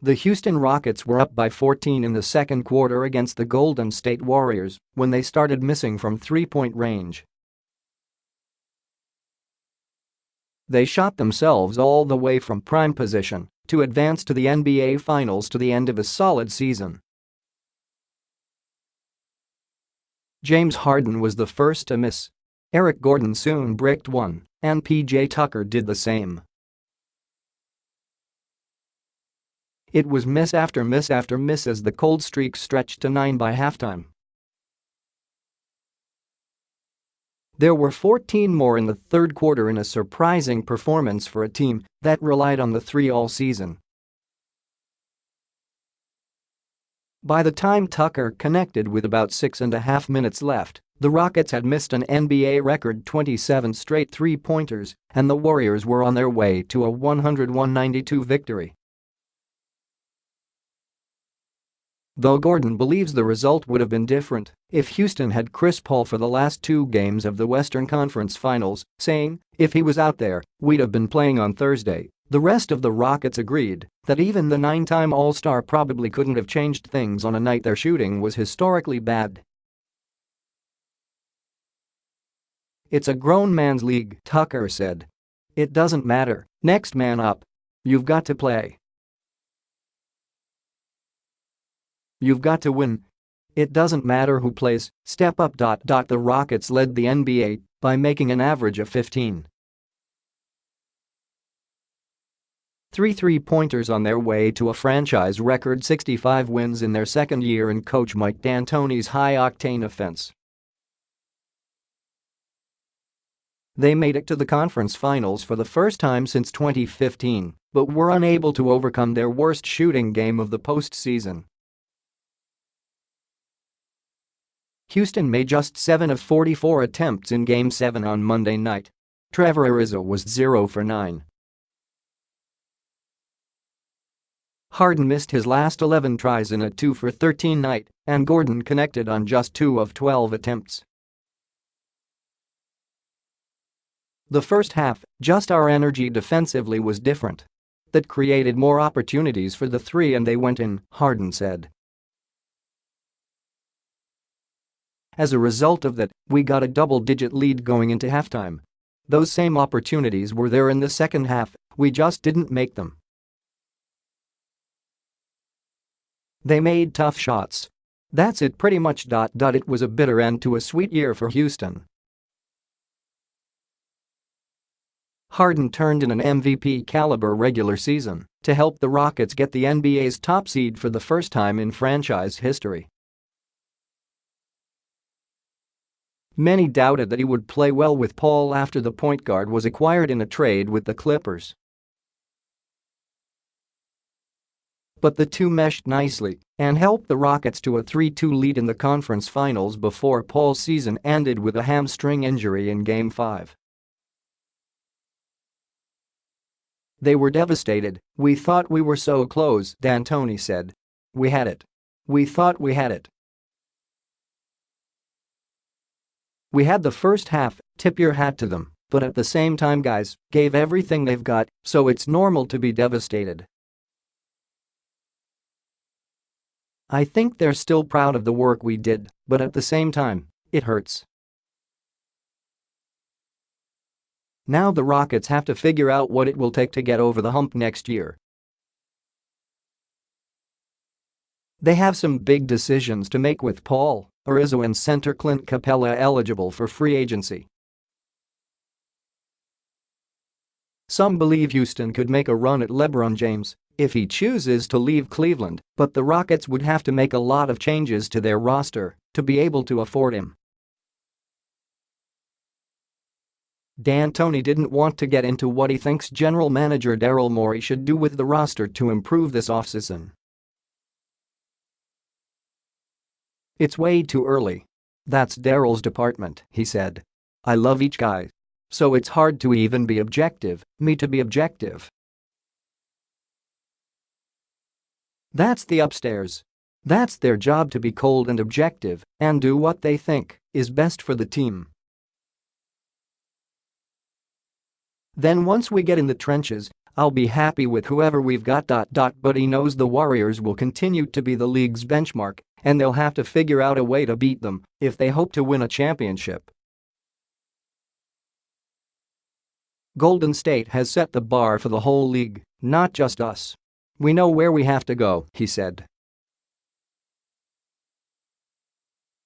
The Houston Rockets were up by 14 in the second quarter against the Golden State Warriors when they started missing from three-point range. They shot themselves all the way from prime position to advance to the NBA Finals to the end of a solid season. James Harden was the first to miss. Eric Gordon soon bricked one, and PJ Tucker did the same. It was miss after miss after miss as the cold streak stretched to 9 by halftime. There were 14 more in the third quarter in a surprising performance for a team that relied on the three all season. By the time Tucker connected with about 6.5 minutes left, the Rockets had missed an NBA record 27 straight three-pointers, and the Warriors were on their way to a 101-92 victory. Though Gordon believes the result would have been different if Houston had Chris Paul for the last two games of the Western Conference Finals, saying, "If he was out there, we'd have been playing on Thursday." The rest of the Rockets agreed that even the nine-time All-Star probably couldn't have changed things on a night their shooting was historically bad. "It's a grown man's league," Tucker said. "It doesn't matter, next man up. You've got to play. You've got to win. It doesn't matter who plays, step up. The Rockets led the NBA by making an average of 15. Three-pointers on their way to a franchise record 65 wins in their second year in coach Mike D'Antoni's high-octane offense. They made it to the conference finals for the first time since 2015, but were unable to overcome their worst shooting game of the postseason. Houston made just 7 of 44 attempts in Game 7 on Monday night. Trevor Ariza was 0 for 9. Harden missed his last 11 tries in a 2 for 13 night, and Gordon connected on just 2 of 12 attempts. The first half, just our energy defensively was different. That created more opportunities for the three and they went in, Harden said. As a result of that, we got a double-digit lead going into halftime. Those same opportunities were there in the second half, we just didn't make them. They made tough shots. That's it pretty much. It was a bitter end to a sweet year for Houston. Harden turned in an MVP-caliber regular season to help the Rockets get the NBA's top seed for the first time in franchise history. Many doubted that he would play well with Paul after the point guard was acquired in a trade with the Clippers. But the two meshed nicely and helped the Rockets to a 3-2 lead in the conference finals before Paul's season ended with a hamstring injury in Game 5. They were devastated. "We thought we were so close," D'Antoni said. "We had it. We thought we had it. We had the first half, tip your hat to them, but at the same time guys gave everything they've got, so it's normal to be devastated. I think they're still proud of the work we did, but at the same time, it hurts. Now the Rockets have to figure out what it will take to get over the hump next year. They have some big decisions to make with Paul, Ariza and center Clint Capella eligible for free agency. Some believe Houston could make a run at LeBron James if he chooses to leave Cleveland, but the Rockets would have to make a lot of changes to their roster to be able to afford him. D'Antoni didn't want to get into what he thinks general manager Daryl Morey should do with the roster to improve this offseason. "It's way too early. That's Daryl's department," he said. "I love each guy. So it's hard to even be objective, me to be objective. That's the upstairs. That's their job to be cold and objective and do what they think is best for the team. Then once we get in the trenches, I'll be happy with whoever we've got. But he knows the Warriors will continue to be the league's benchmark, and they'll have to figure out a way to beat them if they hope to win a championship. Golden State has set the bar for the whole league, not just us. We know where we have to go, he said.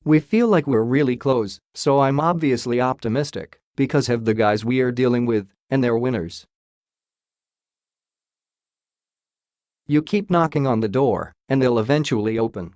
We feel like we're really close, so I'm obviously optimistic because of the guys we are dealing with, and they're winners. You keep knocking on the door, and they'll eventually open.